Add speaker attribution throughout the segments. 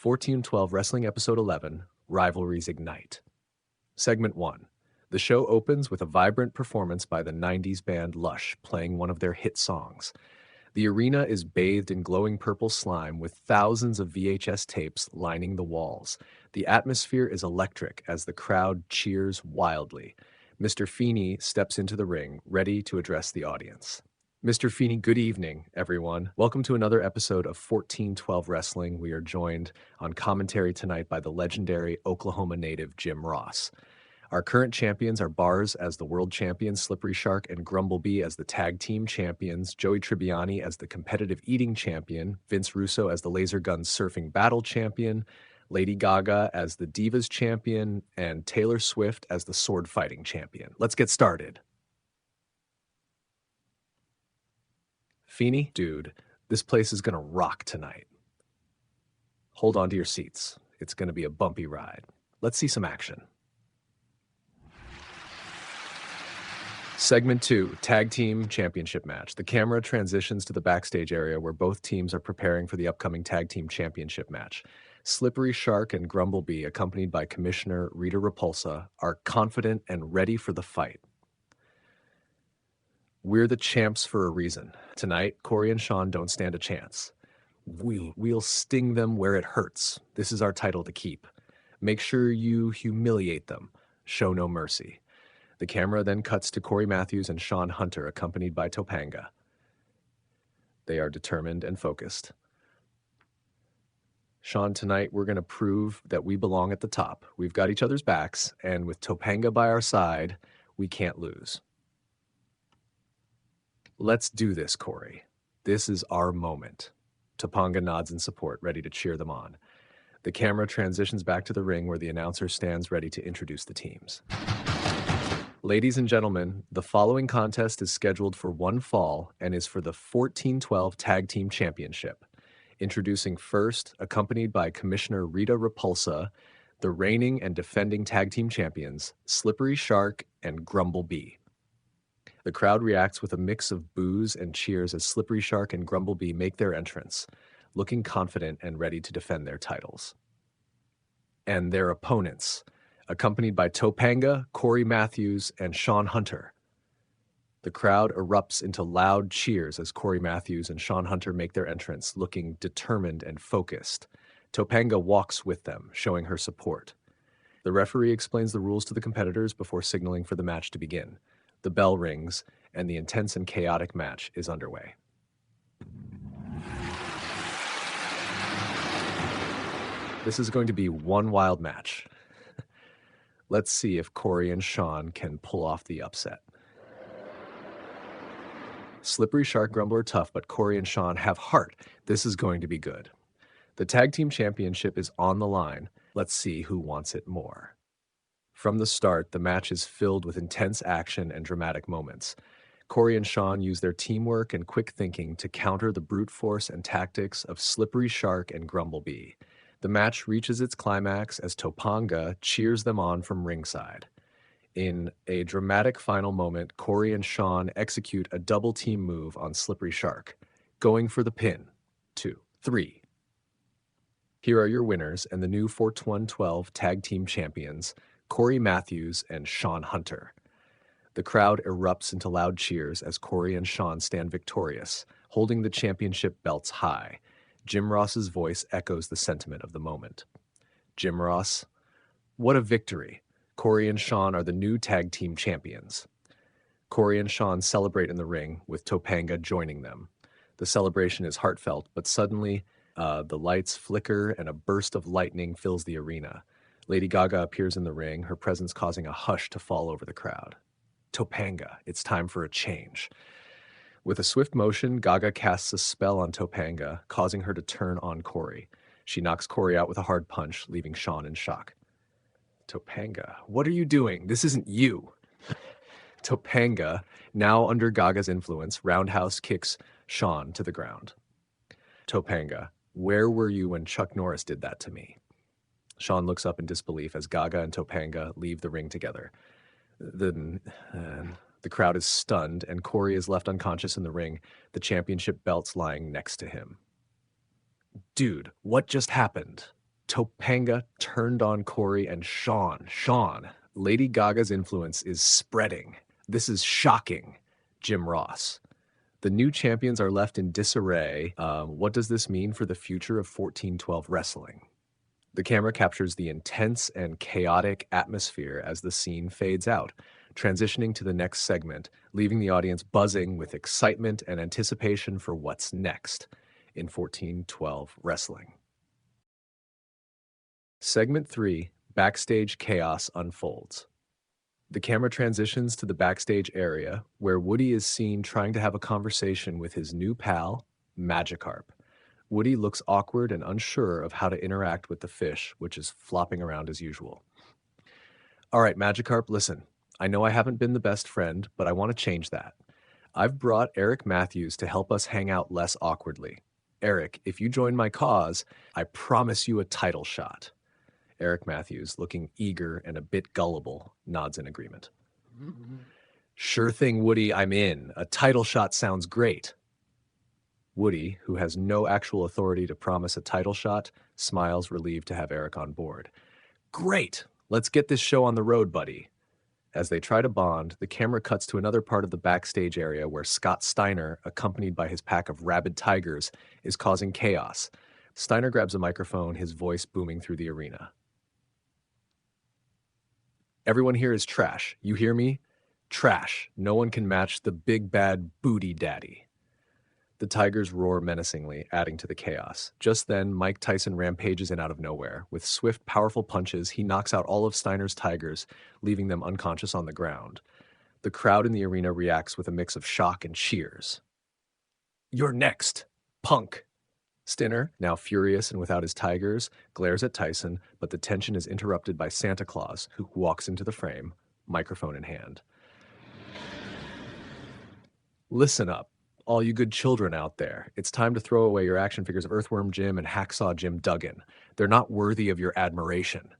Speaker 1: 1412 Wrestling Episode 11, Rivalries Ignite. Segment 1. The show opens with a vibrant performance by the 90s band Lush playing one of their hit songs. The arena is bathed in glowing purple slime with thousands of VHS tapes lining the walls. The atmosphere is electric as the crowd cheers wildly. Mr. Feeney steps into the ring, ready to address the audience. Mr. Feeney, good evening, everyone. Welcome to another episode of 1412 Wrestling. We are joined on commentary tonight by the legendary Oklahoma native Jim Ross. Our current champions are Bars as the world champion, Slippery Shark and Grumblebee as the tag team champions, Joey Tribbiani as the competitive eating champion, Vince Russo as the laser gun surfing battle champion, Lady Gaga as the Divas champion, and Taylor Swift as the sword fighting champion. Let's get started. Feeney, dude, this place is going to rock tonight. Hold on to your seats. It's going to be a bumpy ride. Let's see some action. Segment 2, Tag Team Championship Match. The camera transitions to the backstage area where both teams are preparing for the upcoming Tag Team Championship match. Slippery Shark and Grumblebee, accompanied by Commissioner Rita Repulsa, are confident and ready for the fight. We're the champs for a reason. Tonight, Corey and Sean don't stand a chance. We'll sting them where it hurts. This is our title to keep. Make sure you humiliate them. Show no mercy. The camera then cuts to Corey Matthews and Sean Hunter, accompanied by Topanga. They are determined and focused. Sean, tonight we're going to prove that we belong at the top. We've got each other's backs, and with Topanga by our side, we can't lose. Let's do this, Corey. This is our moment. Topanga nods in support, ready to cheer them on. The camera transitions back to the ring where the announcer stands ready to introduce the teams. Ladies and gentlemen, the following contest is scheduled for one fall and is for the 1412 Tag Team Championship. Introducing first, accompanied by Commissioner Rita Repulsa, the reigning and defending Tag Team Champions, Slippery Shark and Grumblebee. The crowd reacts with a mix of boos and cheers as Slippery Shark and Grumblebee make their entrance, looking confident and ready to defend their titles. And their opponents, accompanied by Topanga, Corey Matthews, and Sean Hunter. The crowd erupts into loud cheers as Corey Matthews and Sean Hunter make their entrance, looking determined and focused. Topanga walks with them, showing her support. The referee explains the rules to the competitors before signaling for the match to begin. The bell rings, and the intense and chaotic match is underway. This is going to be one wild match. Let's see if Corey and Sean can pull off the upset. Slippery Shark Grumble are tough, but Corey and Sean have heart. This is going to be good. The Tag Team Championship is on the line. Let's see who wants it more. From the start, the match is filled with intense action and dramatic moments. Corey and Sean use their teamwork and quick thinking to counter the brute force and tactics of Slippery Shark and Grumblebee. The match reaches its climax as Topanga cheers them on from ringside. In a dramatic final moment, Corey and Sean execute a double team move on Slippery Shark, going for the pin. 2, 3. Here are your winners and the new 1412 Tag Team Champions, Corey Matthews and Sean Hunter. The crowd erupts into loud cheers as Corey and Sean stand victorious, holding the championship belts high. Jim Ross's voice echoes the sentiment of the moment. Jim Ross, what a victory. Corey and Sean are the new tag team champions. Corey and Sean celebrate in the ring, with Topanga joining them. The celebration is heartfelt, but suddenly the lights flicker and a burst of lightning fills the arena. Lady Gaga appears in the ring, her presence causing a hush to fall over the crowd. Topanga, it's time for a change. With a swift motion, Gaga casts a spell on Topanga, causing her to turn on Corey. She knocks Corey out with a hard punch, leaving Sean in shock. Topanga, what are you doing? This isn't you. Topanga, now under Gaga's influence, roundhouse kicks Sean to the ground. Topanga, where were you when Chuck Norris did that to me? Sean looks up in disbelief as Gaga and Topanga leave the ring together. The crowd is stunned, and Corey is left unconscious in the ring, the championship belts lying next to him. Dude, what just happened? Topanga turned on Corey and Sean. Lady Gaga's influence is spreading. This is shocking. Jim Ross. The new champions are left in disarray. What does this mean for the future of 1412 wrestling? The camera captures the intense and chaotic atmosphere as the scene fades out, transitioning to the next segment, leaving the audience buzzing with excitement and anticipation for what's next in 1412 wrestling. Segment 3, Backstage Chaos Unfolds. The camera transitions to the backstage area where Woody is seen trying to have a conversation with his new pal, Magikarp. Woody looks awkward and unsure of how to interact with the fish, which is flopping around as usual. All right, Magikarp, listen. I know I haven't been the best friend, but I want to change that. I've brought Eric Matthews to help us hang out less awkwardly. Eric, if you join my cause, I promise you a title shot. Eric Matthews, looking eager and a bit gullible, nods in agreement. Sure thing, Woody, I'm in. A title shot sounds great. Woody, who has no actual authority to promise a title shot, smiles, relieved to have Eric on board. Great! Let's get this show on the road, buddy. As they try to bond, the camera cuts to another part of the backstage area where Scott Steiner, accompanied by his pack of rabid tigers, is causing chaos. Steiner grabs a microphone, his voice booming through the arena. Everyone here is trash. You hear me? Trash. No one can match the big bad booty daddy. The tigers roar menacingly, adding to the chaos. Just then, Mike Tyson rampages in out of nowhere. With swift, powerful punches, he knocks out all of Steiner's tigers, leaving them unconscious on the ground. The crowd in the arena reacts with a mix of shock and cheers. You're next, punk. Steiner, now furious and without his tigers, glares at Tyson, but the tension is interrupted by Santa Claus, who walks into the frame, microphone in hand. Listen up, all you good children out there. It's time to throw away your action figures of Earthworm Jim and Hacksaw Jim Duggan. They're not worthy of your admiration.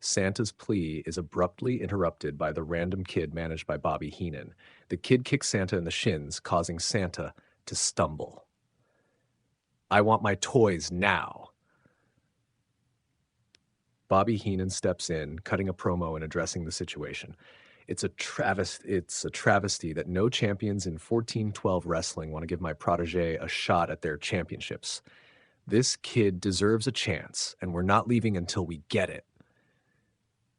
Speaker 1: Santa's plea is abruptly interrupted by the random kid managed by Bobby Heenan. The kid kicks Santa in the shins, causing Santa to stumble. I want my toys now. Bobby Heenan steps in, cutting a promo and addressing the situation. It's a travesty that no champions in 1412 wrestling want to give my protege a shot at their championships. This kid deserves a chance, and we're not leaving until we get it.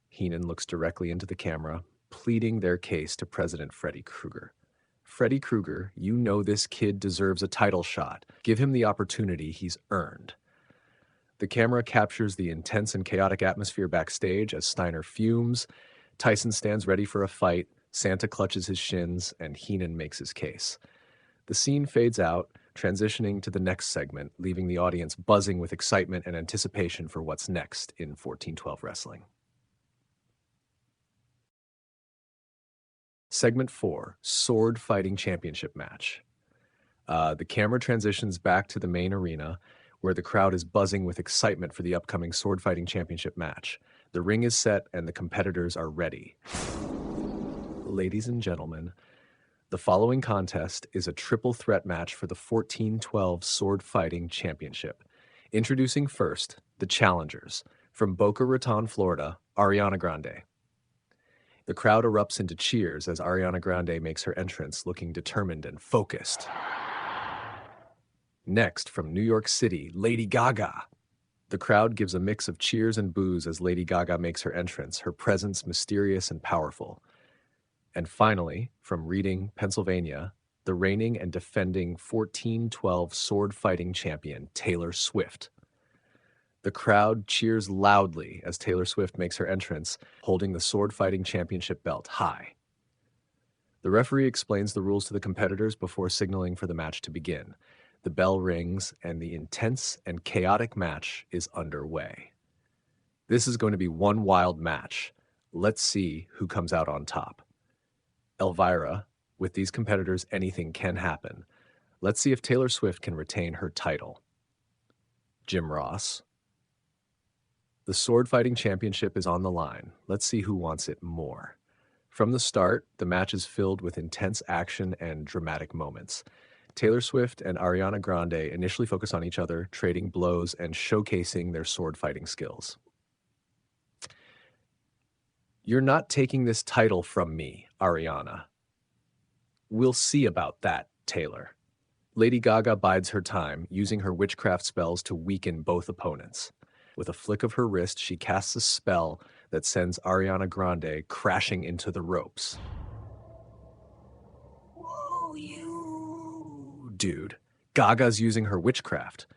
Speaker 1: Heenan looks directly into the camera, pleading their case to President Freddy Krueger. Freddy Krueger, you know this kid deserves a title shot. Give him the opportunity he's earned. The camera captures the intense and chaotic atmosphere backstage as Steiner fumes. Tyson stands ready for a fight, Santa clutches his shins, and Heenan makes his case. The scene fades out, transitioning to the next segment, leaving the audience buzzing with excitement and anticipation for what's next in 1412 wrestling. Segment 4, Sword Fighting Championship Match. The camera transitions back to the main arena, where the crowd is buzzing with excitement for the upcoming Sword Fighting Championship match. The ring is set and the competitors are ready. Ladies and gentlemen, the following contest is a triple threat match for the 1412 Sword Fighting Championship. Introducing first, the challengers. From Boca Raton, Florida, Ariana Grande. The crowd erupts into cheers as Ariana Grande makes her entrance, looking determined and focused. Next, from New York City, Lady Gaga. The crowd gives a mix of cheers and boos as Lady Gaga makes her entrance, her presence mysterious and powerful. And finally, from Reading, Pennsylvania, the reigning and defending 1412 sword fighting champion, Taylor Swift. The crowd cheers loudly as Taylor Swift makes her entrance, holding the sword fighting championship belt high. The referee explains the rules to the competitors before signaling for the match to begin. The bell rings, and the intense and chaotic match is underway. This is going to be one wild match. Let's see who comes out on top. Elvira, with these competitors, anything can happen. Let's see if Taylor Swift can retain her title. Jim Ross. The sword fighting championship is on the line. Let's see who wants it more. From the start, the match is filled with intense action and dramatic moments. Taylor Swift and Ariana Grande initially focus on each other, trading blows and showcasing their sword-fighting skills. "You're not taking this title from me, Ariana." "We'll see about that, Taylor." Lady Gaga bides her time, using her witchcraft spells to weaken both opponents. With a flick of her wrist, she casts a spell that sends Ariana Grande crashing into the ropes. Whoa, you dude. Gaga's using her witchcraft.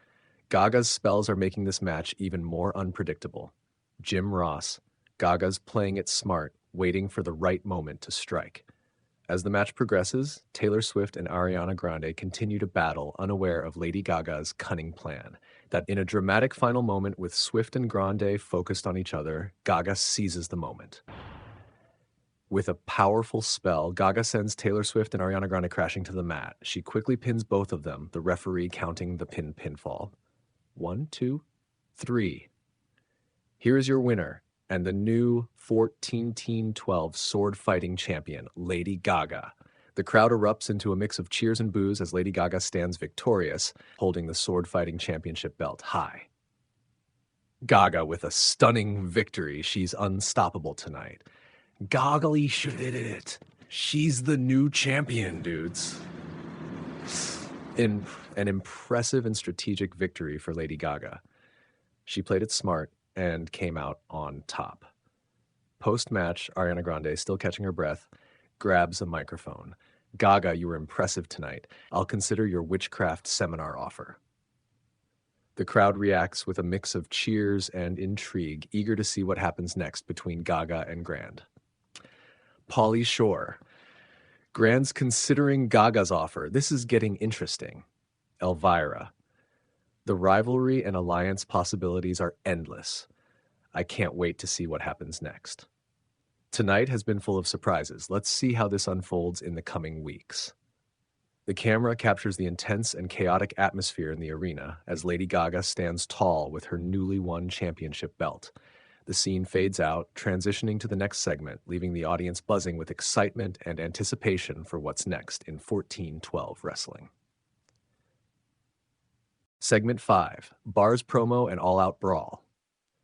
Speaker 1: Gaga's spells are making this match even more unpredictable. Jim Ross. Gaga's playing it smart, waiting for the right moment to strike. As the match progresses, Taylor Swift and Ariana Grande continue to battle, unaware of Lady Gaga's cunning plan. That in a dramatic final moment with Swift and Grande focused on each other, Gaga seizes the moment. With a powerful spell, Gaga sends Taylor Swift and Ariana Grande crashing to the mat. She quickly pins both of them, the referee counting the pinfall. 1, 2, 3. Here is your winner and the new 14-12 sword-fighting champion, Lady Gaga. The crowd erupts into a mix of cheers and boos as Lady Gaga stands victorious, holding the sword-fighting championship belt high. Gaga with a stunning victory. She's unstoppable tonight. Goggly shit. She's the new champion, dudes. In an impressive and strategic victory for Lady Gaga. She played it smart and came out on top. Post-match, Ariana Grande, still catching her breath, grabs a microphone. "Gaga, you were impressive tonight. I'll consider your witchcraft seminar offer." The crowd reacts with a mix of cheers and intrigue, eager to see what happens next between Gaga and Grand. Pauly Shore. Grand's considering Gaga's offer. This is getting interesting. Elvira. The rivalry and alliance possibilities are endless. I can't wait to see what happens next. Tonight has been full of surprises. Let's see how this unfolds in the coming weeks. The camera captures the intense and chaotic atmosphere in the arena as Lady Gaga stands tall with her newly won championship belt. The scene fades out, transitioning to the next segment, leaving the audience buzzing with excitement and anticipation for what's next in 14-12 wrestling. Segment 5, Bars Promo and All-Out Brawl.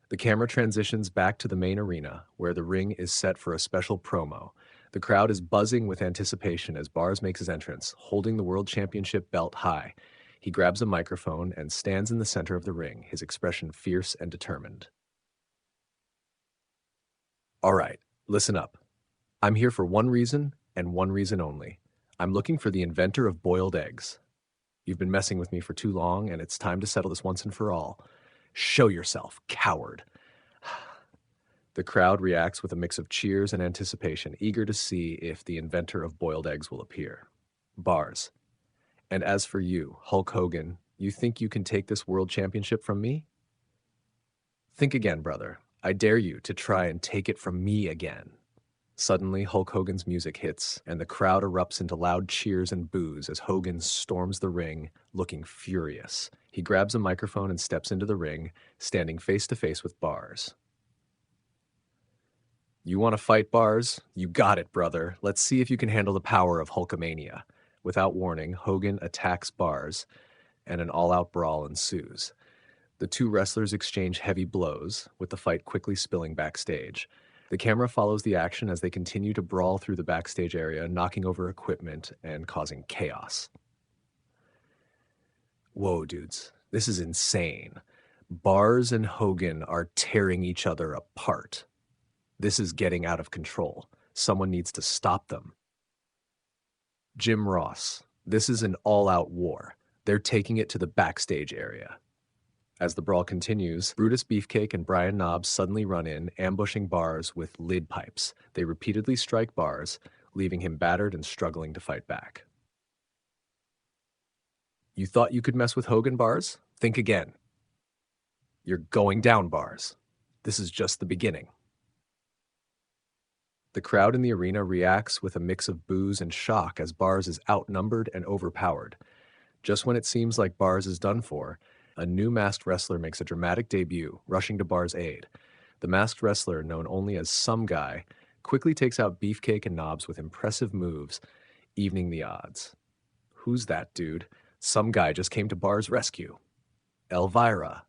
Speaker 1: The camera transitions back to the main arena, where the ring is set for a special promo. The crowd is buzzing with anticipation as Bars makes his entrance, holding the World Championship belt high. He grabs a microphone and stands in the center of the ring, his expression fierce and determined. "All right, listen up. I'm here for one reason and one reason only. I'm looking for the inventor of boiled eggs. You've been messing with me for too long, and it's time to settle this once and for all. Show yourself, coward." The crowd reacts with a mix of cheers and anticipation, eager to see if the inventor of boiled eggs will appear. Bars. "And as for you, Hulk Hogan, you think you can take this world championship from me? Think again, brother. I dare you to try and take it from me again." Suddenly, Hulk Hogan's music hits, and the crowd erupts into loud cheers and boos as Hogan storms the ring, looking furious. He grabs a microphone and steps into the ring, standing face to face with Bars. "You want to fight, Bars? You got it, brother. Let's see if you can handle the power of Hulkamania." Without warning, Hogan attacks Bars, and an all-out brawl ensues. The two wrestlers exchange heavy blows, with the fight quickly spilling backstage. The camera follows the action as they continue to brawl through the backstage area, knocking over equipment and causing chaos. Whoa, dudes, this is insane. Bars and Hogan are tearing each other apart. This is getting out of control. Someone needs to stop them. Jim Ross. This is an all-out war. They're taking it to the backstage area. As the brawl continues, Brutus Beefcake and Brian Knobbs suddenly run in, ambushing Bars with lid pipes. They repeatedly strike Bars, leaving him battered and struggling to fight back. You thought you could mess with Hogan, Bars? Think again. You're going down, Bars. This is just the beginning. The crowd in the arena reacts with a mix of boos and shock as Bars is outnumbered and overpowered. Just when it seems like Bars is done for, a new masked wrestler makes a dramatic debut, rushing to Bars' aid. The masked wrestler, known only as Some Guy, quickly takes out Beefcake and Knobbs with impressive moves, evening the odds. Who's that dude? Some guy just came to Bar's rescue. Elvira.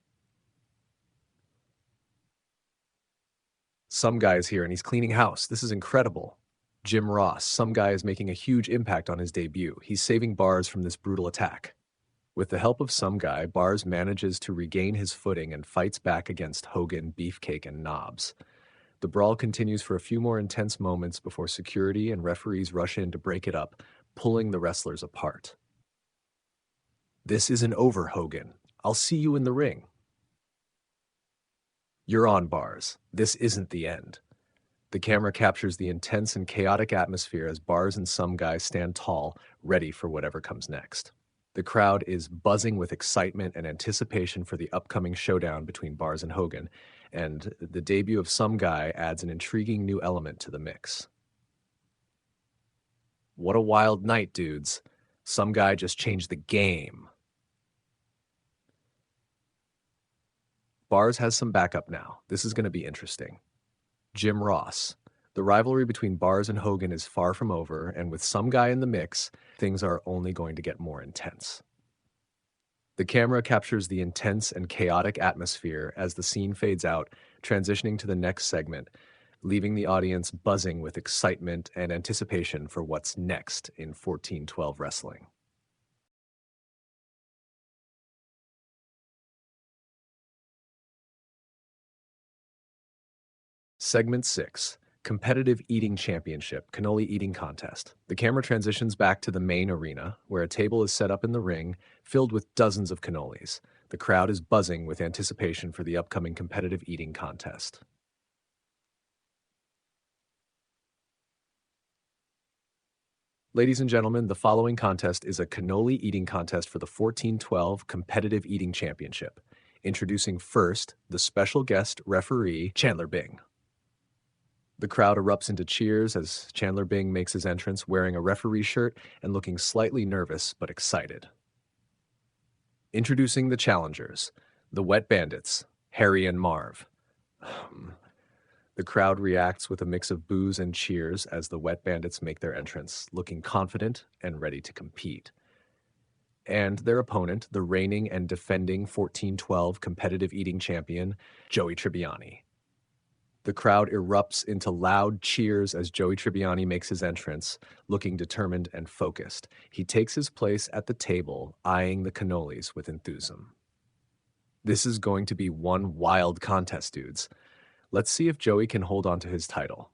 Speaker 1: Some guy is here and he's cleaning house. This is incredible. Jim Ross. Some guy is making a huge impact on his debut. He's saving Bars from this brutal attack. With the help of some guy, Bars manages to regain his footing and fights back against Hogan, Beefcake, and Knobs. The brawl continues for a few more intense moments before security and referees rush in to break it up, pulling the wrestlers apart. This isn't over, Hogan. I'll see you in the ring. You're on, Bars. This isn't the end. The camera captures the intense and chaotic atmosphere as Bars and some guys stand tall, ready for whatever comes next. The crowd is buzzing with excitement and anticipation for the upcoming showdown between Bars and Hogan, and the debut of some guy adds an intriguing new element to the mix. What a wild night, dudes. Some guy just changed the game. Bars has some backup now. This is going to be interesting. Jim Ross. The rivalry between Bars and Hogan is far from over, and with some guy in the mix, things are only going to get more intense. The camera captures the intense and chaotic atmosphere as the scene fades out, transitioning to the next segment, leaving the audience buzzing with excitement and anticipation for what's next in 1412 wrestling. Segment 6. Competitive Eating Championship, Cannoli-Eating Contest. The camera transitions back to the main arena, where a table is set up in the ring, filled with dozens of cannolis. The crowd is buzzing with anticipation for the upcoming competitive eating contest. Ladies and gentlemen, the following contest is a cannoli eating contest for the 1412 Competitive Eating Championship. Introducing first, the special guest referee, Chandler Bing. The crowd erupts into cheers as Chandler Bing makes his entrance wearing a referee shirt and looking slightly nervous but excited. Introducing the challengers, the Wet Bandits, Harry and Marv. The crowd reacts with a mix of boos and cheers as the Wet Bandits make their entrance, looking confident and ready to compete. And their opponent, the reigning and defending 1412 competitive eating champion, Joey Tribbiani. The crowd erupts into loud cheers as Joey Tribbiani makes his entrance, looking determined and focused. He takes his place at the table, eyeing the cannolis with enthusiasm. This is going to be one wild contest, dudes. Let's see if Joey can hold on to his title.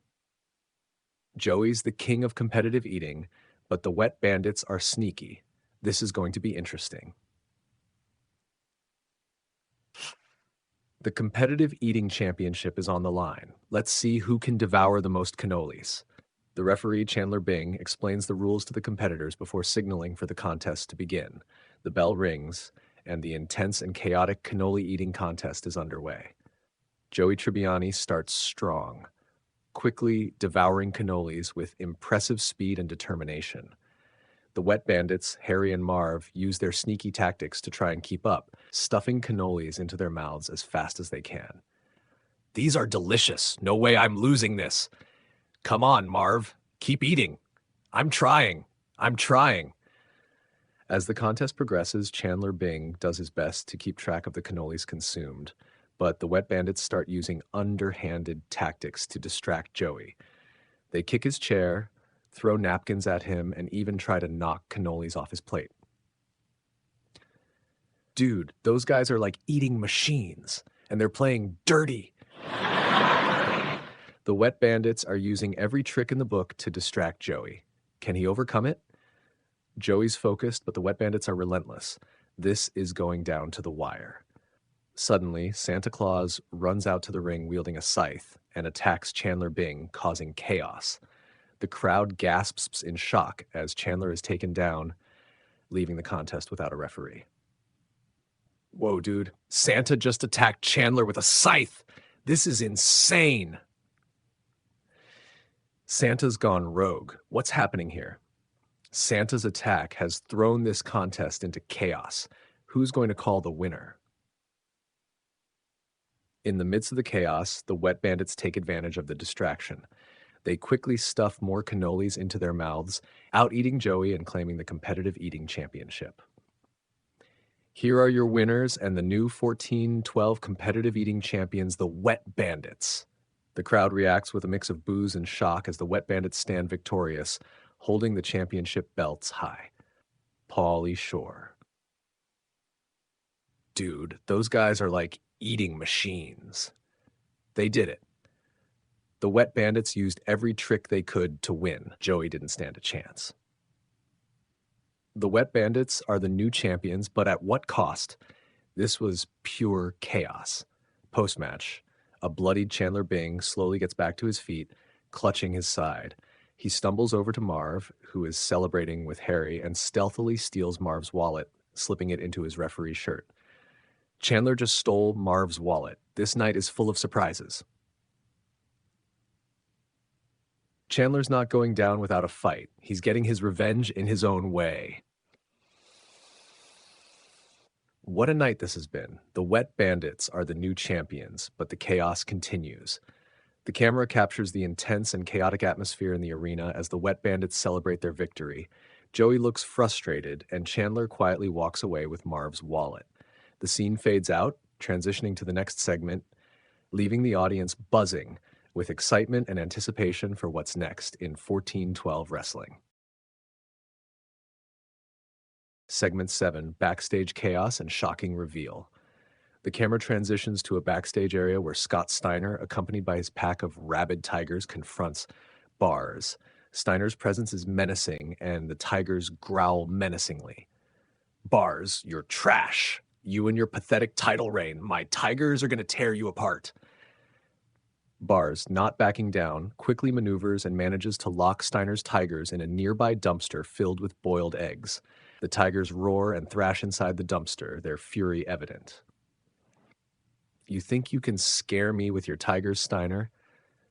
Speaker 1: Joey's the king of competitive eating, but the Wet Bandits are sneaky. This is going to be interesting. The competitive eating championship is on the line. Let's see who can devour the most cannolis. The referee, Chandler Bing, explains the rules to the competitors before signaling for the contest to begin. The bell rings, and the intense and chaotic cannoli eating contest is underway. Joey Tribbiani starts strong, quickly devouring cannolis with impressive speed and determination. The Wet Bandits, Harry and Marv, use their sneaky tactics to try and keep up, stuffing cannolis into their mouths as fast as they can. These are delicious. No way I'm losing this. Come on, Marv. Keep eating. I'm trying. As the contest progresses, Chandler Bing does his best to keep track of the cannolis consumed, but the Wet Bandits start using underhanded tactics to distract Joey. They kick his chair, throw napkins at him, and even try to knock cannolis off his plate. Dude, those guys are like eating machines, and they're playing dirty. The Wet Bandits are using every trick in the book to distract Joey. Can he overcome it? Joey's focused, but the Wet Bandits are relentless. This is going down to the wire. Suddenly, Santa Claus runs out to the ring wielding a scythe and attacks Chandler Bing, causing chaos. The crowd gasps in shock as Chandler is taken down, leaving the contest without a referee. Whoa, dude. Santa just attacked Chandler with a scythe. This is insane. Santa's gone rogue. What's happening here? Santa's attack has thrown this contest into chaos. Who's going to call the winner? In the midst of the chaos, the Wet Bandits take advantage of the distraction. They quickly stuff more cannolis into their mouths, out-eating Joey and claiming the competitive eating championship. Here are your winners and the new 14-12 competitive eating champions, the Wet Bandits. The crowd reacts with a mix of boos and shock as the Wet Bandits stand victorious, holding the championship belts high. Pauly Shore. Dude, those guys are like eating machines. They did it. The Wet Bandits used every trick they could to win. Joey didn't stand a chance. The Wet Bandits are the new champions, but at what cost? This was pure chaos. Post-match, a bloodied Chandler Bing slowly gets back to his feet, clutching his side. He stumbles over to Marv, who is celebrating with Harry, and stealthily steals Marv's wallet, slipping it into his referee's shirt. Chandler just stole Marv's wallet. This night is full of surprises. Chandler's not going down without a fight. He's getting his revenge in his own way. What a night this has been. The Wet Bandits are the new champions, but the chaos continues. The camera captures the intense and chaotic atmosphere in the arena as the Wet Bandits celebrate their victory. Joey looks frustrated, and Chandler quietly walks away with Marv's wallet. The scene fades out, transitioning to the next segment, leaving the audience buzzing with excitement and anticipation for what's next in 14-12 wrestling. Segment 7, Backstage Chaos and Shocking Reveal. The camera transitions to a backstage area where Scott Steiner, accompanied by his pack of rabid tigers, confronts Bars. Steiner's presence is menacing, and the tigers growl menacingly. Bars, you're trash. You and your pathetic title reign. My tigers are going to tear you apart. Bars, not backing down, quickly maneuvers and manages to lock Steiner's tigers in a nearby dumpster filled with boiled eggs. The tigers roar and thrash inside the dumpster, their fury evident. You think you can scare me with your tigers, Steiner?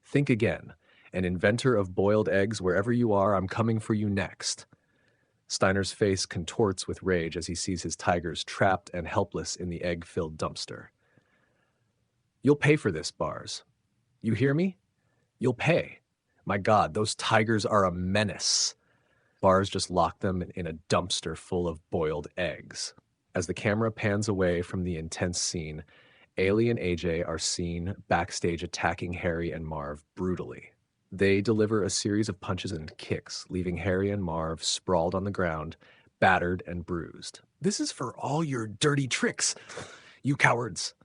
Speaker 1: Think again. An inventor of boiled eggs, wherever you are, I'm coming for you next. Steiner's face contorts with rage as he sees his tigers trapped and helpless in the egg-filled dumpster. You'll pay for this, Bars. You hear me? You'll pay. My God, those tigers are a menace. Bars just locked them in a dumpster full of boiled eggs. As the camera pans away from the intense scene, Ailey and AJ are seen backstage attacking Harry and Marv brutally. They deliver a series of punches and kicks, leaving Harry and Marv sprawled on the ground, battered and bruised. This is for all your dirty tricks, you cowards.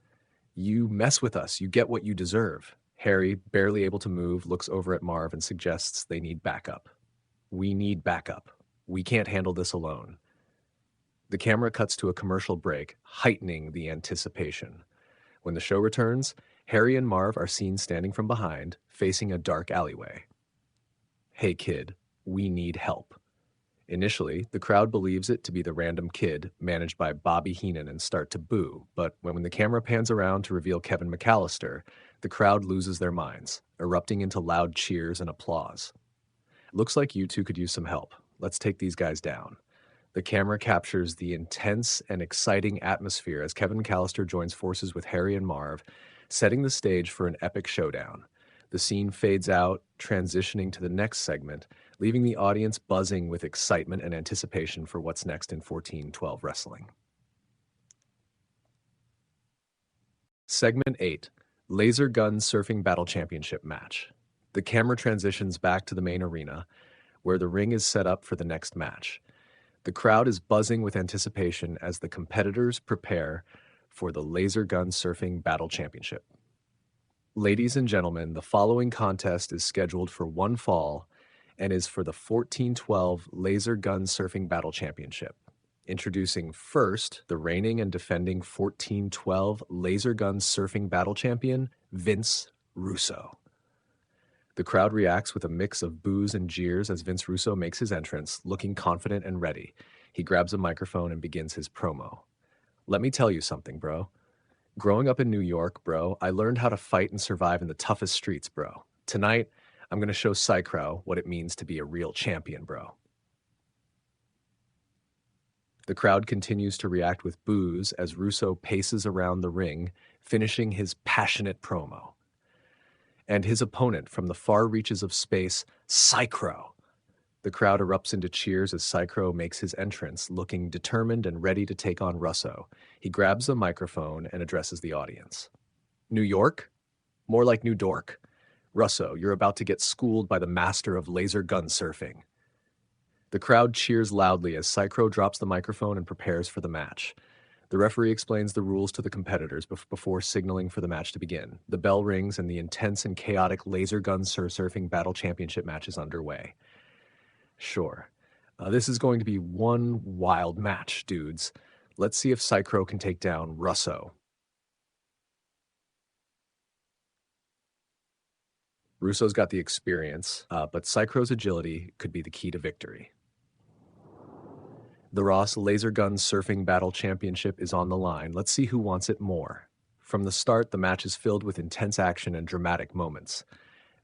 Speaker 1: You mess with us, you get what you deserve. Harry, barely able to move, looks over at Marv and suggests they need backup. We need backup. We can't handle this alone. The camera cuts to a commercial break, heightening the anticipation. When the show returns, Harry and Marv are seen standing from behind, facing a dark alleyway. Hey kid, we need help. Initially, the crowd believes it to be the random kid, managed by Bobby Heenan, and start to boo, but when the camera pans around to reveal Kevin McAllister, the crowd loses their minds, erupting into loud cheers and applause. Looks like you two could use some help. Let's take these guys down. The camera captures the intense and exciting atmosphere as Kevin McAllister joins forces with Harry and Marv, setting the stage for an epic showdown. The scene fades out, transitioning to the next segment, leaving the audience buzzing with excitement and anticipation for what's next in 14-12 wrestling. Segment 8, Laser Gun Surfing Battle Championship Match. The camera transitions back to the main arena, where the ring is set up for the next match. The crowd is buzzing with anticipation as the competitors prepare for the Laser Gun Surfing Battle Championship. Ladies and gentlemen, the following contest is scheduled for one fall and is for the 14-12 Laser Gun Surfing Battle Championship. Introducing first, the reigning and defending 14-12 Laser Gun Surfing Battle Champion, Vince Russo. The crowd reacts with a mix of boos and jeers as Vince Russo makes his entrance, looking confident and ready. He grabs a microphone and begins his promo. Let me tell you something, bro. Growing up in New York, bro, I learned how to fight and survive in the toughest streets, bro. Tonight, I'm going to show Psycrow what it means to be a real champion, bro. The crowd continues to react with boos as Russo paces around the ring, finishing his passionate promo. and his opponent from the far reaches of space, Psychro. The crowd erupts into cheers as Psychro makes his entrance, looking determined and ready to take on Russo. He grabs a microphone and addresses the audience. New York? More like New Dork. Russo, you're about to get schooled by the master of laser gun surfing. The crowd cheers loudly as Psychro drops the microphone and prepares for the match. The referee explains the rules to the competitors before signaling for the match to begin. The bell rings and the intense and chaotic laser gun surfing battle championship match is underway. Sure. This is going to be one wild match, dudes. Let's see if Psychro can take down Russo. Russo's got the experience, but Psychro's agility could be the key to victory. The Ross Laser Gun Surfing Battle Championship is on the line. Let's see who wants it more. From the start, the match is filled with intense action and dramatic moments.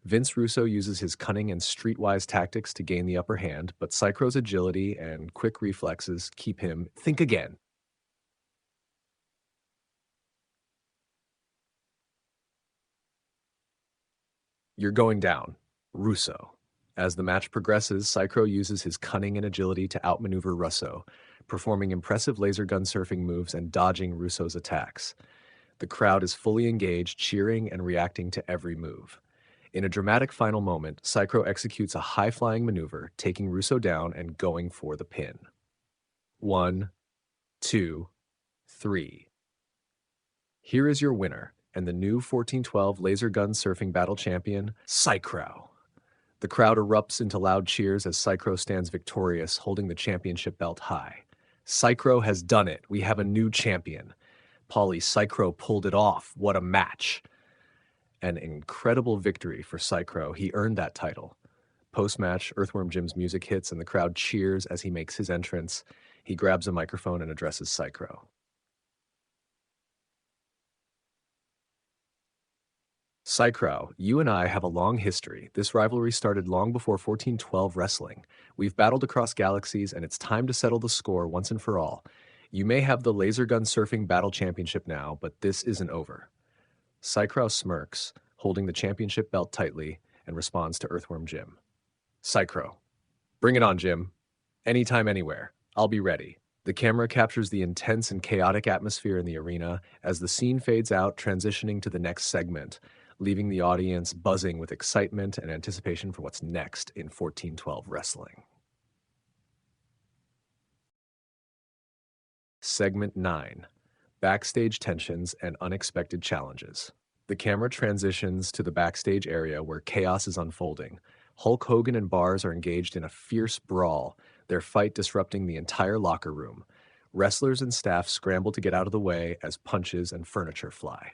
Speaker 1: Vince Russo uses his cunning and streetwise tactics to gain the upper hand, but Psychro's agility and quick reflexes keep him think again. You're going down, Russo. As the match progresses, Psychro uses his cunning and agility to outmaneuver Russo, performing impressive laser gun surfing moves and dodging Russo's attacks. The crowd is fully engaged, cheering and reacting to every move. In a dramatic final moment, Psychro executes a high-flying maneuver, taking Russo down and going for the pin. 1, 2, 3. Here is your winner and the new 1412 Laser Gun Surfing Battle Champion, Psychro. The crowd erupts into loud cheers as Psychro stands victorious, holding the championship belt high. Psychro has done it. We have a new champion. Paulie, Psychro pulled it off. What a match. An incredible victory for Psychro. He earned that title. Post-match, Earthworm Jim's music hits and the crowd cheers as he makes his entrance. He grabs a microphone and addresses Psychro. Psychro, you and I have a long history. This rivalry started long before 1412 wrestling. We've battled across galaxies, and it's time to settle the score once and for all. You may have the Laser Gun Surfing Battle Championship now, but this isn't over. Psychro smirks, holding the championship belt tightly, and responds to Earthworm Jim. Psychro, bring it on, Jim. Anytime, anywhere. I'll be ready. The camera captures the intense and chaotic atmosphere in the arena as the scene fades out, transitioning to the next segment, leaving the audience buzzing with excitement and anticipation for what's next in 1412 wrestling. Segment 9. Backstage tensions and unexpected challenges. The camera transitions to the backstage area where chaos is unfolding. Hulk Hogan and Bars are engaged in a fierce brawl, their fight disrupting the entire locker room. Wrestlers and staff scramble to get out of the way as punches and furniture fly.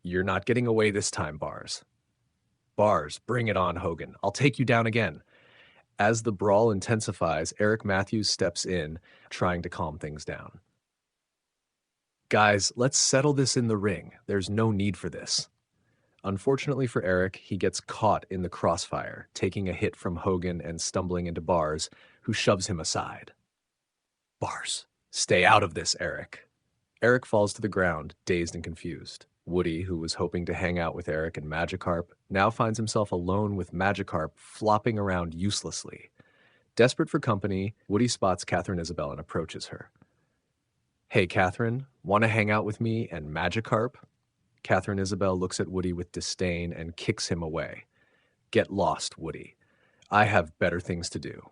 Speaker 1: You're not getting away this time, Bars. Bars, bring it on, Hogan. I'll take you down again. As the brawl intensifies, Eric Matthews steps in, trying to calm things down. Guys, let's settle this in the ring. There's no need for this. Unfortunately for Eric, he gets caught in the crossfire, taking a hit from Hogan and stumbling into Bars, who shoves him aside. Bars, stay out of this, Eric. Eric falls to the ground, dazed and confused. Woody, who was hoping to hang out with Eric and Magikarp, now finds himself alone with Magikarp flopping around uselessly. Desperate for company, Woody spots Catherine Isabel and approaches her. Hey, Catherine, want to hang out with me and Magikarp? Catherine Isabel looks at Woody with disdain and kicks him away. Get lost, Woody. I have better things to do.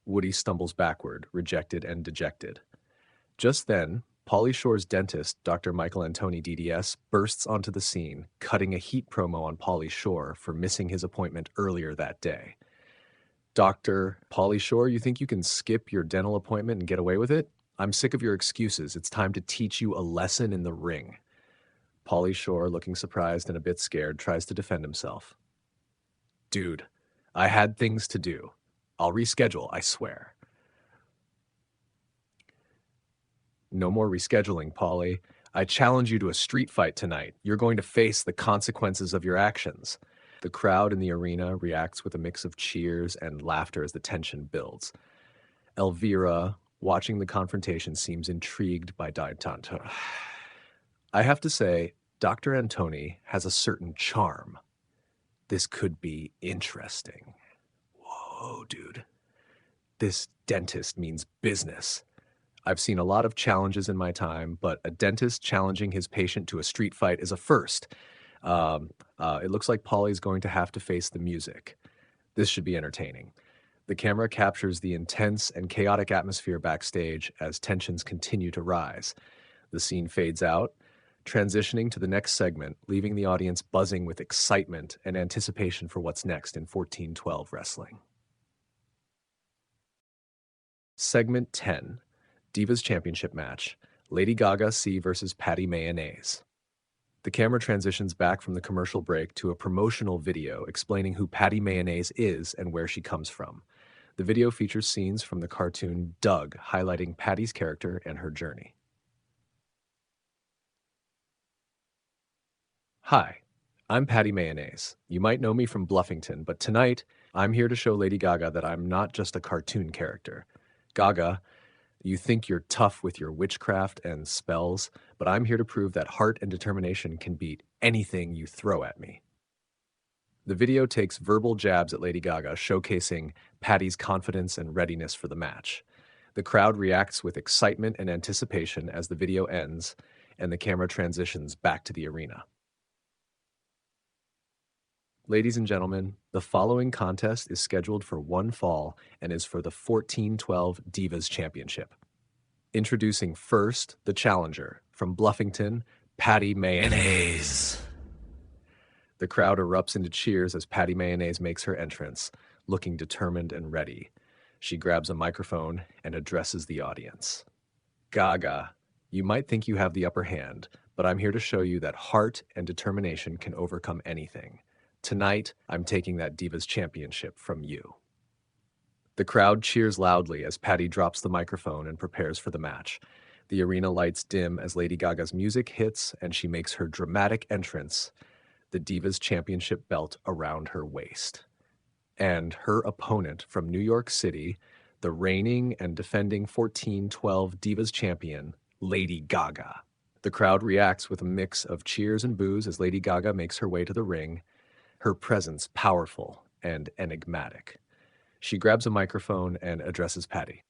Speaker 1: Woody stumbles backward, rejected and dejected. Just then, Pauly Shore's dentist, Dr. Michael Antoni DDS, bursts onto the scene, cutting a heat promo on Pauly Shore for missing his appointment earlier that day. Dr. Pauly Shore, you think you can skip your dental appointment and get away with it? I'm sick of your excuses. It's time to teach you a lesson in the ring. Pauly Shore, looking surprised and a bit scared, tries to defend himself. Dude, I had things to do. I'll reschedule, I swear. No more rescheduling, Pauly. I challenge you to a street fight tonight. You're going to face the consequences of your actions. The crowd in the arena reacts with a mix of cheers and laughter as the tension builds. Elvira, watching the confrontation, seems intrigued by Daitanto. I have to say, Dr. Antoni has a certain charm. This could be interesting. Whoa, dude. This dentist means business. I've seen a lot of challenges in my time, but a dentist challenging his patient to a street fight is a first. It looks like Polly's going to have to face the music. This should be entertaining. The camera captures the intense and chaotic atmosphere backstage as tensions continue to rise. The scene fades out, transitioning to the next segment, leaving the audience buzzing with excitement and anticipation for what's next in 1412 wrestling. Segment 10, Divas Championship Match, Lady Gaga C versus Patty Mayonnaise. The camera transitions back from the commercial break to a promotional video explaining who Patty Mayonnaise is and where she comes from. The video features scenes from the cartoon Doug, highlighting Patty's character and her journey. Hi, I'm Patty Mayonnaise. You might know me from Bluffington, but tonight I'm here to show Lady Gaga that I'm not just a cartoon character. Gaga, you think you're tough with your witchcraft and spells, but I'm here to prove that heart and determination can beat anything you throw at me. The video takes verbal jabs at Lady Gaga, showcasing Patty's confidence and readiness for the match. The crowd reacts with excitement and anticipation as the video ends, and the camera transitions back to the arena. Ladies and gentlemen, the following contest is scheduled for one fall and is for the 1412 Divas Championship. Introducing first, the challenger, from Bluffington, Patty Mayonnaise. The crowd erupts into cheers as Patty Mayonnaise makes her entrance, looking determined and ready. She grabs a microphone and addresses the audience. Gaga, you might think you have the upper hand, but I'm here to show you that heart and determination can overcome anything. Tonight, I'm taking that Divas Championship from you. The crowd cheers loudly as Patty drops the microphone and prepares for the match. The arena lights dim as Lady Gaga's music hits and she makes her dramatic entrance, the Divas Championship belt around her waist. And her opponent from New York City, the reigning and defending 1412 Divas Champion, Lady Gaga. The crowd reacts with a mix of cheers and boos as Lady Gaga makes her way to the ring, her presence powerful and enigmatic. She grabs a microphone and addresses Patty.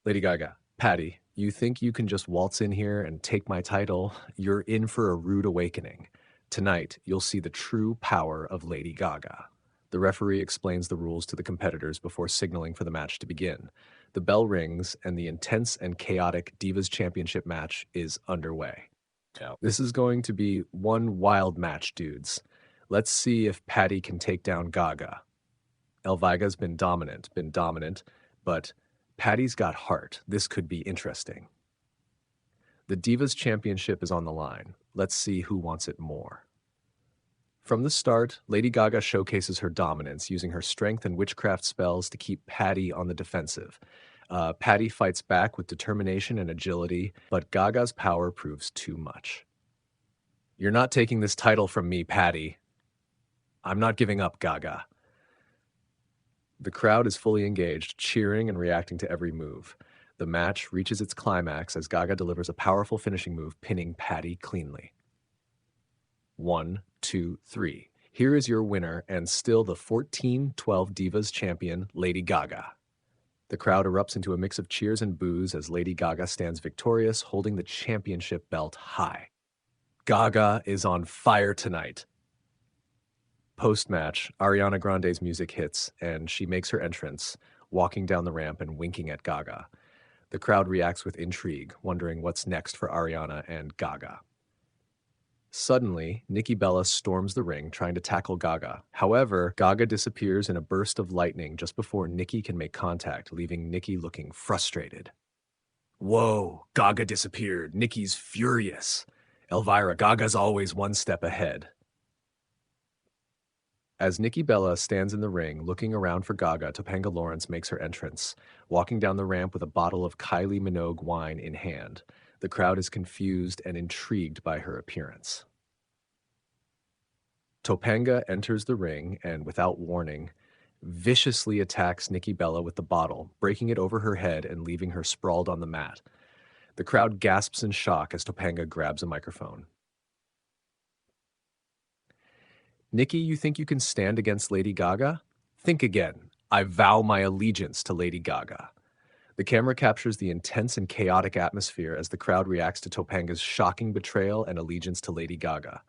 Speaker 1: Lady Gaga, Patty, you think you can just waltz in here and take my title? You're in for a rude awakening. Tonight, you'll see the true power of Lady Gaga. The referee explains the rules to the competitors before signaling for the match to begin. The bell rings and the intense and chaotic Divas Championship match is underway. This is going to be one wild match, dudes. Let's see if Patty can take down Gaga. Elviga's been dominant, but Patty's got heart. This could be interesting. The Divas Championship is on the line. Let's see who wants it more. From the start, Lady Gaga showcases her dominance, using her strength and witchcraft spells to keep Patty on the defensive. Patty fights back with determination and agility, but Gaga's power proves too much. You're not taking this title from me, Patty. I'm not giving up, Gaga. The crowd is fully engaged, cheering and reacting to every move. The match reaches its climax as Gaga delivers a powerful finishing move, pinning Patty cleanly. 1, 2, 3. Here is your winner and still the 1412 Divas champion, Lady Gaga. The crowd erupts into a mix of cheers and boos as Lady Gaga stands victorious, holding the championship belt high. Gaga is on fire tonight. Post-match, Ariana Grande's music hits and she makes her entrance, walking down the ramp and winking at Gaga. The crowd reacts with intrigue, wondering what's next for Ariana and Gaga. Suddenly, Nikki Bella storms the ring, trying to tackle Gaga. However, Gaga disappears in a burst of lightning just before Nikki can make contact, leaving Nikki looking frustrated. Whoa, Gaga disappeared. Nikki's furious. Elvira, Gaga's always one step ahead. As Nikki Bella stands in the ring, looking around for Gaga, Topanga Lawrence makes her entrance, walking down the ramp with a bottle of Kylie Minogue wine in hand. The crowd is confused and intrigued by her appearance. Topanga enters the ring and, without warning, viciously attacks Nikki Bella with the bottle, breaking it over her head and leaving her sprawled on the mat. The crowd gasps in shock as Topanga grabs a microphone. Nikki, you think you can stand against Lady Gaga? Think again. I vow my allegiance to Lady Gaga. The camera captures the intense and chaotic atmosphere as the crowd reacts to Topanga's shocking betrayal and allegiance to Lady Gaga.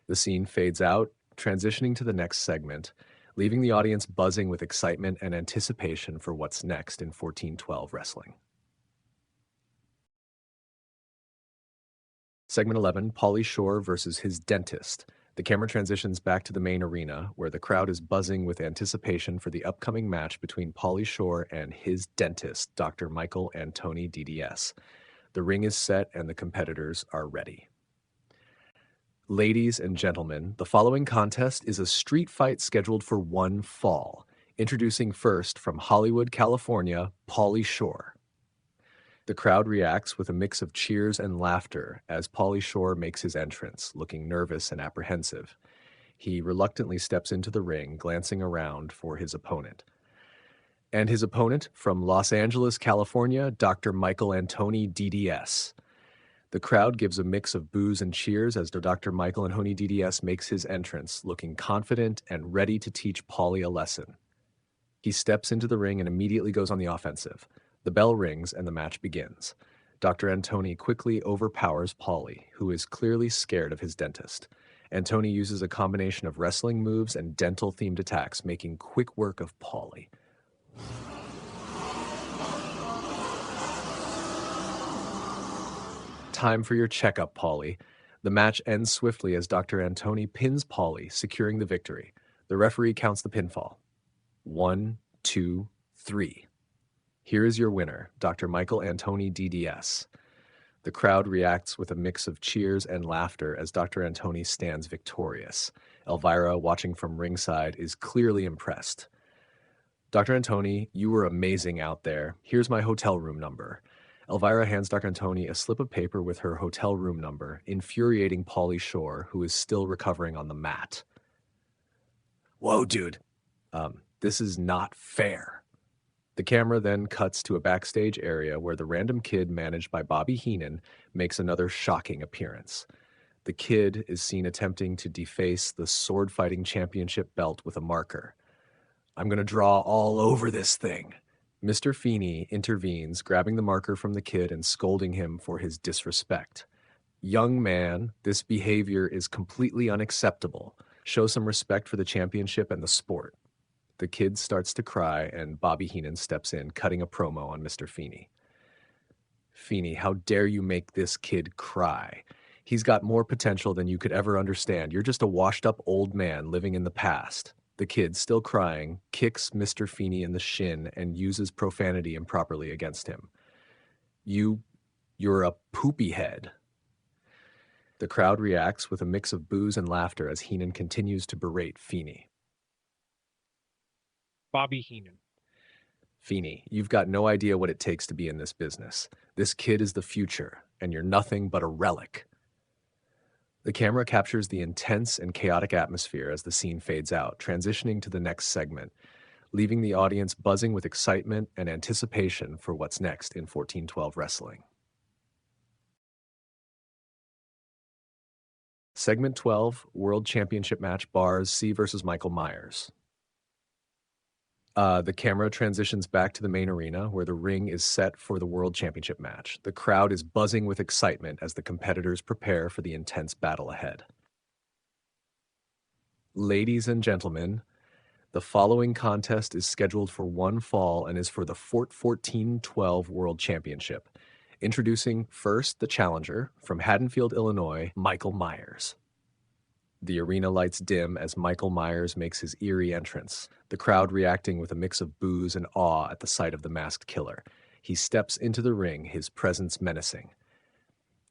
Speaker 1: The scene fades out, transitioning to the next segment, leaving the audience buzzing with excitement and anticipation for what's next in 1412 wrestling. Segment 11, Pauly Shore versus his dentist. The camera transitions back to the main arena, where the crowd is buzzing with anticipation for the upcoming match between Pauly Shore and his dentist, Dr. Michael Antoni DDS. The ring is set and the competitors are ready. Ladies and gentlemen, the following contest is a street fight scheduled for one fall. Introducing first from Hollywood, California, Pauly Shore. The crowd reacts with a mix of cheers and laughter as Pauly Shore makes his entrance, looking nervous and apprehensive. He reluctantly steps into the ring, glancing around for his opponent. And his opponent, from Los Angeles, California, Dr. Michael Antoni DDS. The crowd gives a mix of boos and cheers as Dr. Michael Antoni DDS makes his entrance, looking confident and ready to teach Pauly a lesson. He steps into the ring and immediately goes on the offensive. The bell rings and the match begins. Dr. Antoni quickly overpowers Pauly, who is clearly scared of his dentist. Antoni uses a combination of wrestling moves and dental-themed attacks, making quick work of Pauly. Time for your checkup, Pauly. The match ends swiftly as Dr. Antoni pins Pauly, securing the victory. The referee counts the pinfall. 1, 2, 3. Here is your winner, Dr. Michael Antoni DDS. The crowd reacts with a mix of cheers and laughter as Dr. Antoni stands victorious. Elvira, watching from ringside, is clearly impressed. Dr. Antoni, you were amazing out there. Here's my hotel room number. Elvira hands Dr. Antoni a slip of paper with her hotel room number, infuriating Pauly Shore, who is still recovering on the mat. Whoa, dude. This is not fair. The camera then cuts to a backstage area where the random kid managed by Bobby Heenan makes another shocking appearance. The kid is seen attempting to deface the sword fighting championship belt with a marker. I'm going to draw all over this thing. Mr. Feeney intervenes, grabbing the marker from the kid and scolding him for his disrespect. Young man, this behavior is completely unacceptable. Show some respect for the championship and the sport. The kid starts to cry, and Bobby Heenan steps in, cutting a promo on Mr. Feeney. Feeney, how dare you make this kid cry? He's got more potential than you could ever understand. You're just a washed-up old man living in the past. The kid, still crying, kicks Mr. Feeney in the shin and uses profanity improperly against him. You're a poopy head. The crowd reacts with a mix of boos and laughter as Heenan continues to berate Feeney.
Speaker 2: Bobby Heenan.
Speaker 1: Feeney, you've got no idea what it takes to be in this business. This kid is the future, and you're nothing but a relic. The camera captures the intense and chaotic atmosphere as the scene fades out, transitioning to the next segment, leaving the audience buzzing with excitement and anticipation for what's next in 1412 wrestling. Segment 12, World Championship Match, Bars, C versus Michael Myers. The camera transitions back to the main arena where the ring is set for the World Championship match. The crowd is buzzing with excitement as the competitors prepare for the intense battle ahead. Ladies and gentlemen, the following contest is scheduled for one fall and is for the 1412 World Championship. Introducing first the challenger from Haddonfield, Illinois, Michael Myers. The arena lights dim as Michael Myers makes his eerie entrance, the crowd reacting with a mix of boos and awe at the sight of the masked killer. He steps into the ring, his presence menacing.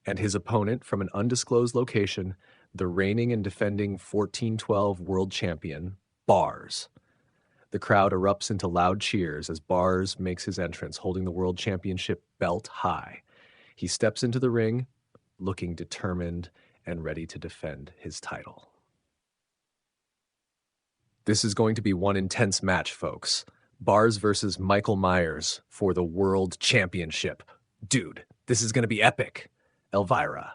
Speaker 1: And his opponent from an undisclosed location, the reigning and defending 1412 world champion, Bars. The crowd erupts into loud cheers as Bars makes his entrance, holding the world championship belt high. He steps into the ring, looking determined and ready to defend his title. This is going to be one intense match, folks. Bars versus Michael Myers for the World Championship. Dude, this is going to be epic. Elvira,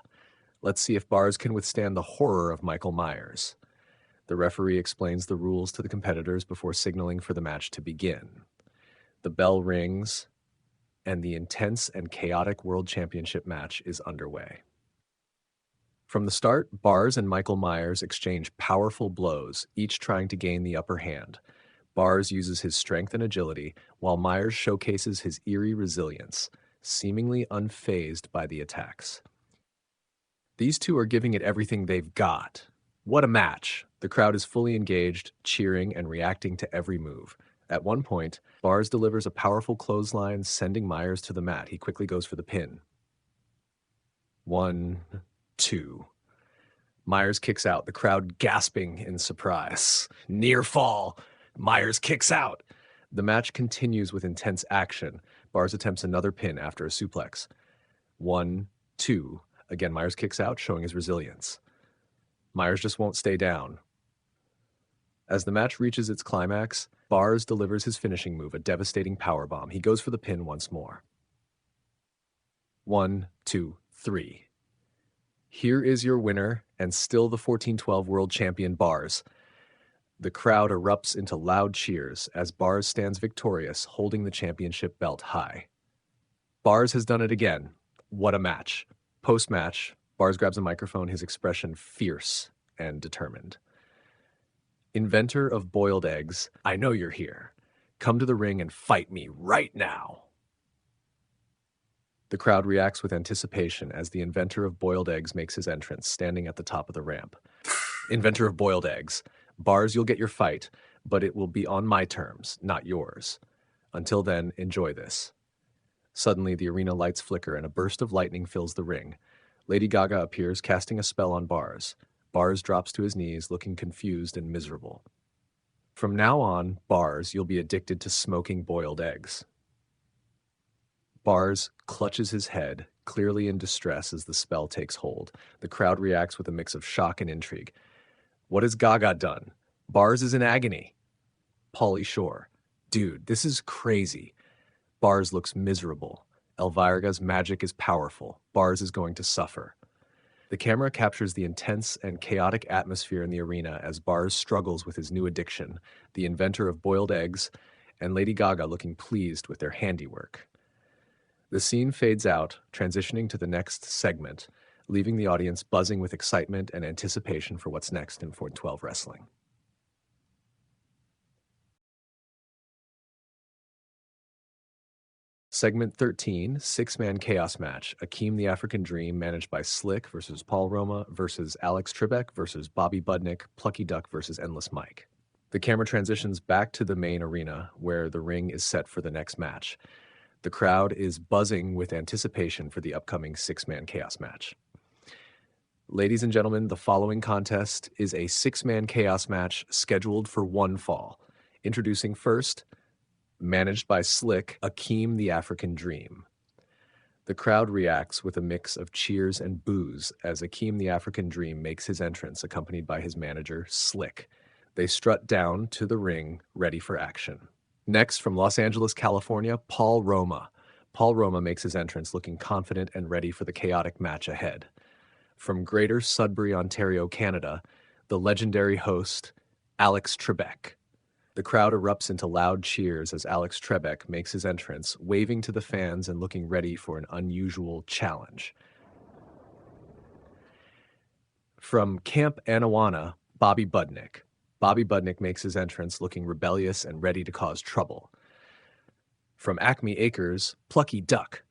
Speaker 1: let's see if Bars can withstand the horror of Michael Myers. The The referee explains the rules to the competitors before signaling for the match to begin. The bell rings, and the intense and chaotic World Championship match is underway. From the start, Bars and Michael Myers exchange powerful blows, each trying to gain the upper hand. Bars uses his strength and agility, while Myers showcases his eerie resilience, seemingly unfazed by the attacks. These two are giving it everything they've got. What a match! The crowd is fully engaged, cheering and reacting to every move. At one point, Bars delivers a powerful clothesline, sending Myers to the mat. He quickly goes for the pin. 1, 2. Myers kicks out, the crowd gasping in surprise. Near fall. Myers kicks out. The match continues with intense action. Bars attempts another pin after a suplex. 1, 2. Again, Myers kicks out, showing his resilience. Myers just won't stay down. As the match reaches its climax, Bars delivers his finishing move, a devastating powerbomb. He goes for the pin once more. 1, 2, 3. Here is your winner, and still the 14-12 world champion Bars. The crowd erupts into loud cheers as Bars stands victorious, holding the championship belt high. Bars has done it again. What a match. Post-match, Bars grabs a microphone, his expression fierce and determined. Inventor of boiled eggs, I know you're here. Come to the ring and fight me right now. The crowd reacts with anticipation as the inventor of boiled eggs makes his entrance, standing at the top of the ramp. Inventor of boiled eggs, Bars, you'll get your fight, but it will be on my terms, not yours. Until then, enjoy this. Suddenly, the arena lights flicker and a burst of lightning fills the ring. Lady Gaga appears, casting a spell on Bars. Bars drops to his knees, looking confused and miserable. From now on, Bars, you'll be addicted to smoking boiled eggs. Bars clutches his head, clearly in distress as the spell takes hold. The crowd reacts with a mix of shock and intrigue. What has Gaga done? Bars is in agony. Pauly Shore. Dude, this is crazy. Bars looks miserable. Elvira's magic is powerful. Bars is going to suffer. The camera captures the intense and chaotic atmosphere in the arena as Bars struggles with his new addiction, the inventor of boiled eggs, and Lady Gaga looking pleased with their handiwork. The scene fades out, transitioning to the next segment, leaving the audience buzzing with excitement and anticipation for what's next in 14-12 wrestling. Segment 13, six-man chaos match. Akeem the African Dream, managed by Slick versus Paul Roma versus Alex Trebek versus Bobby Budnick, Plucky Duck versus Endless Mike. The camera transitions back to the main arena, where the ring is set for the next match. The crowd is buzzing with anticipation for the upcoming six-man chaos match. Ladies and gentlemen, the following contest is a six-man chaos match scheduled for one fall. Introducing first, managed by Slick, Akeem the African Dream. The crowd reacts with a mix of cheers and boos as Akeem the African Dream makes his entrance, accompanied by his manager, Slick. They strut down to the ring, ready for action. Next, from Los Angeles, California, Paul Roma. Paul Roma makes his entrance, looking confident and ready for the chaotic match ahead. From Greater Sudbury, Ontario, Canada, the legendary host, Alex Trebek. The crowd erupts into loud cheers as Alex Trebek makes his entrance, waving to the fans and looking ready for an unusual challenge. From Camp Anawana, Bobby Budnick. Bobby Budnick makes his entrance, looking rebellious and ready to cause trouble. From Acme Acres, Plucky Duck.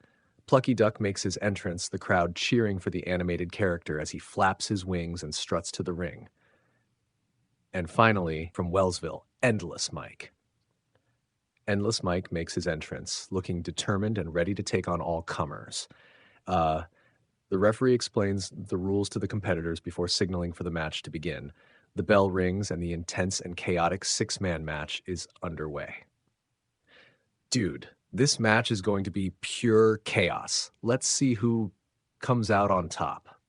Speaker 1: Plucky Duck makes his entrance, the crowd cheering for the animated character as he flaps his wings and struts to the ring. And finally, from Wellsville, Endless Mike. Endless Mike makes his entrance, looking determined and ready to take on all comers. The referee explains the rules to the competitors before signaling for the match to begin. The bell rings and the intense and chaotic six-man match is underway. Dude, this match is going to be pure chaos. Let's see who comes out on top.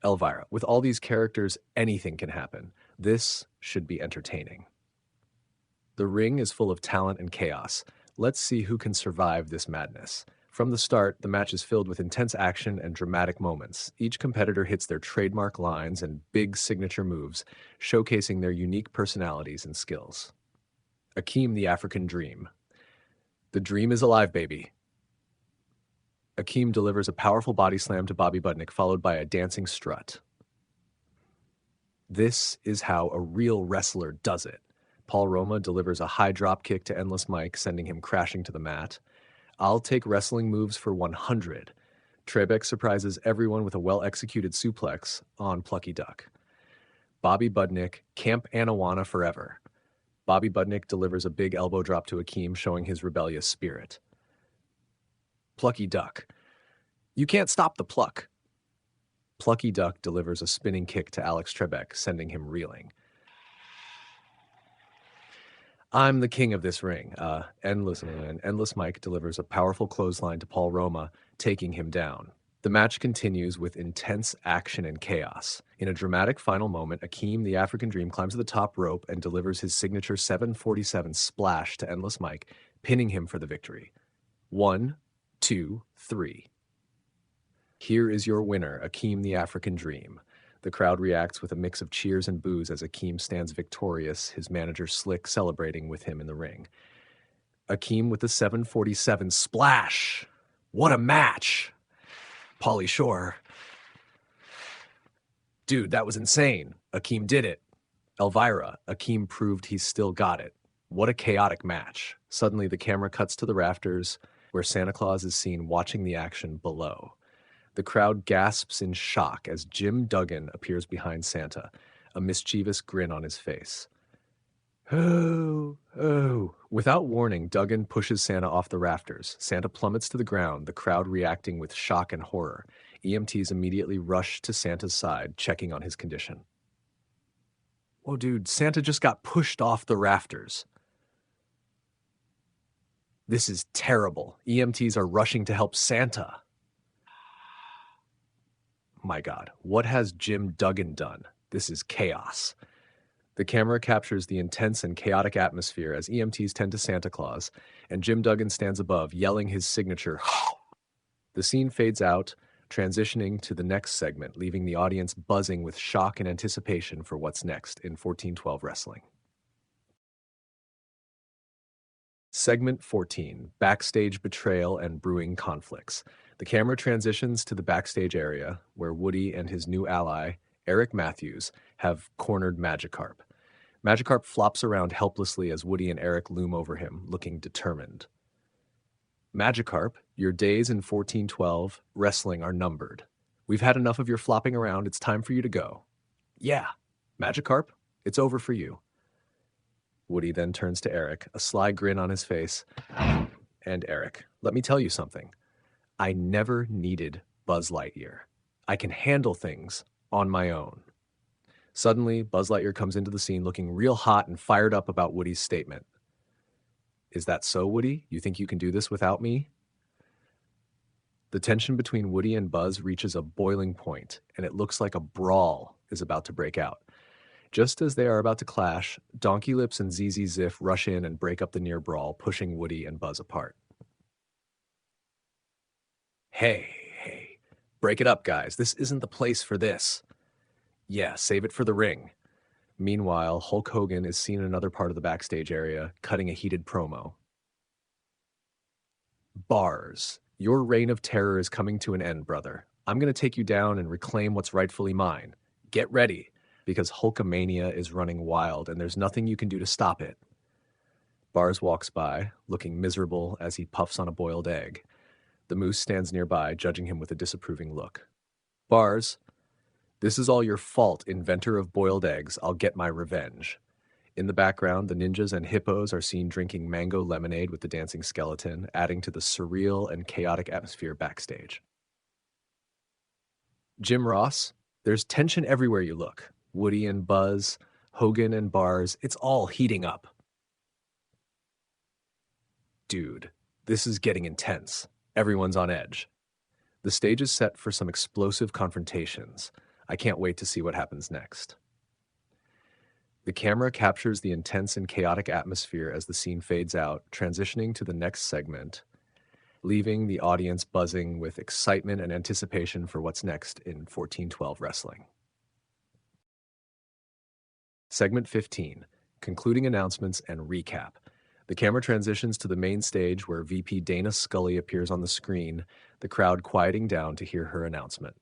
Speaker 1: Elvira, with all these characters, anything can happen. This should be entertaining. The ring is full of talent and chaos. Let's see who can survive this madness. From the start, the match is filled with intense action and dramatic moments. Each competitor hits their trademark lines and big signature moves, showcasing their unique personalities and skills. Akeem the African Dream. The dream is alive, baby. Akeem delivers a powerful body slam to Bobby Budnick, followed by a dancing strut. This is how a real wrestler does it. Paul Roma delivers a high drop kick to Endless Mike, sending him crashing to the mat. I'll take wrestling moves for 100. Trebek surprises everyone with a well-executed suplex on Plucky Duck. Bobby Budnick, Camp Anawana forever. Bobby Budnick delivers a big elbow drop to Akeem, showing his rebellious spirit. Plucky Duck. You can't stop the pluck. Plucky Duck delivers a spinning kick to Alex Trebek, sending him reeling. I'm the king of this ring. Endless Mike delivers a powerful clothesline to Paul Roma, taking him down. The match continues with intense action and chaos. In a dramatic final moment, Akeem, the African Dream, climbs to the top rope and delivers his signature 747 splash to Endless Mike, pinning him for the victory. 1, 2, 3. Here is your winner, Akeem, the African Dream. The crowd reacts with a mix of cheers and boos as Akeem stands victorious, his manager Slick celebrating with him in the ring. Akeem with the 747 splash. What a match! Pauly Shore. Dude, that was insane. Akeem did it. Elvira, Akeem proved he's still got it. What a chaotic match. Suddenly the camera cuts to the rafters, where Santa Claus is seen watching the action below. The crowd gasps in shock as Jim Duggan appears behind Santa, a mischievous grin on his face. Oh, oh. Without warning, Duggan pushes Santa off the rafters. Santa plummets to the ground, the crowd reacting with shock and horror. EMTs immediately rush to Santa's side, checking on his condition. Whoa, dude, Santa just got pushed off the rafters. This is terrible. EMTs are rushing to help Santa. My God, what has Jim Duggan done? This is chaos. The camera captures the intense and chaotic atmosphere as EMTs tend to Santa Claus, and Jim Duggan stands above, yelling his signature. The scene fades out, transitioning to the next segment, leaving the audience buzzing with shock and anticipation for what's next in 1412 Wrestling. Segment 14, Backstage Betrayal and Brewing Conflicts. The camera transitions to the backstage area, where Woody and his new ally, Eric Matthews, have cornered Magikarp. Magikarp flops around helplessly as Woody and Eric loom over him, looking determined. Magikarp, your days in 1412 wrestling are numbered. We've had enough of your flopping around, it's time for you to go. Yeah, Magikarp, it's over for you. Woody then turns to Eric, a sly grin on his face. And Eric, let me tell you something. I never needed Buzz Lightyear. I can handle things on my own. Suddenly, Buzz Lightyear comes into the scene looking real hot and fired up about Woody's statement. Is that so, Woody? You think you can do this without me? The tension between Woody and Buzz reaches a boiling point, and it looks like a brawl is about to break out. Just as they are about to clash, Donkey Lips and ZZ Ziff rush in and break up the near brawl, pushing Woody and Buzz apart. Hey, break it up, guys. This isn't the place for this. Yeah, save it for the ring. Meanwhile, Hulk Hogan is seen in another part of the backstage area, cutting a heated promo. Bars, your reign of terror is coming to an end, brother. I'm going to take you down and reclaim what's rightfully mine. Get ready, because Hulkamania is running wild and there's nothing you can do to stop it. Bars walks by, looking miserable as he puffs on a boiled egg. The Moose stands nearby, judging him with a disapproving look. Bars, this is all your fault, inventor of boiled eggs. I'll get my revenge. In the background, the ninjas and hippos are seen drinking mango lemonade with the dancing skeleton, adding to the surreal and chaotic atmosphere backstage. Jim Ross, there's tension everywhere you look. Woody and Buzz, Hogan and Bars, it's all heating up. Dude, this is getting intense. Everyone's on edge. The stage is set for some explosive confrontations. I can't wait to see what happens next. The camera captures the intense and chaotic atmosphere as the scene fades out, transitioning to the next segment, leaving the audience buzzing with excitement and anticipation for what's next in 1412 wrestling. Segment 15, concluding announcements and recap. The camera transitions to the main stage where VP Dana Scully appears on the screen, the crowd quieting down to hear her announcement.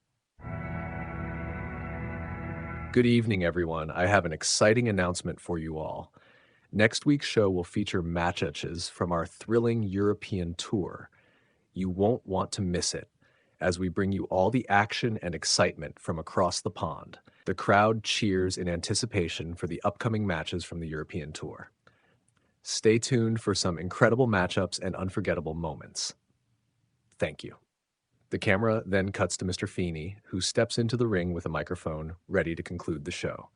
Speaker 1: Good evening, everyone. I have an exciting announcement for you all. Next week's show will feature matches from our thrilling European tour. You won't want to miss it, as we bring you all the action and excitement from across the pond. The crowd cheers in anticipation for the upcoming matches from the European tour. Stay tuned for some incredible matchups and unforgettable moments. Thank you. The camera then cuts to Mr. Feeney, who steps into the ring with a microphone, ready to conclude the show.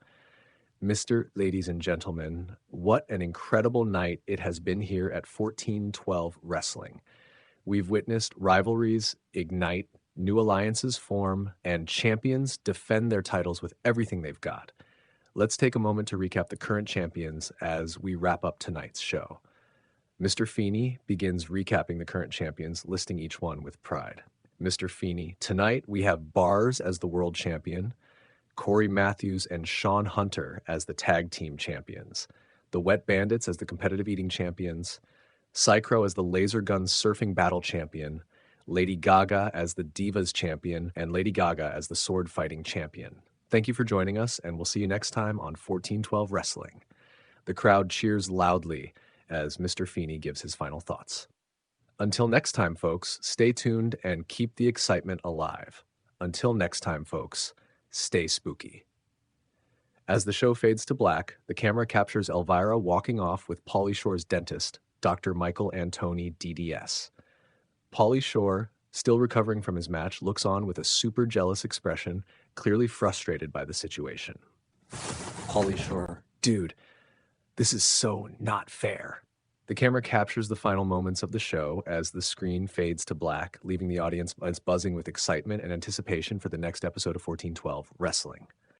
Speaker 1: Ladies and gentlemen, what an incredible night it has been here at 1412 Wrestling. We've witnessed rivalries ignite, new alliances form, and champions defend their titles with everything they've got. Let's take a moment to recap the current champions as we wrap up tonight's show. Mr. Feeney begins recapping the current champions, listing each one with pride. Mr. Feeney, tonight we have Bars as the world champion, Corey Matthews and Sean Hunter as the tag team champions, the Wet Bandits as the competitive eating champions, Psychro as the laser gun surfing battle champion, Lady Gaga as the Divas champion, and Lady Gaga as the sword fighting champion. Thank you for joining us, and we'll see you next time on 1412 Wrestling. The crowd cheers loudly as Mr. Feeney gives his final thoughts. Until next time, folks, stay tuned and keep the excitement alive. Until next time, folks, stay spooky. As the show fades to black, the camera captures Elvira walking off with Pauly Shore's dentist, Dr. Michael Antoni, DDS. Pauly Shore, still recovering from his match, looks on with a super jealous expression, clearly frustrated by the situation. Pauly Shore, dude, this is so not fair. The camera captures the final moments of the show as the screen fades to black, leaving the audience buzzing with excitement and anticipation for the next episode of 1412 Wrestling.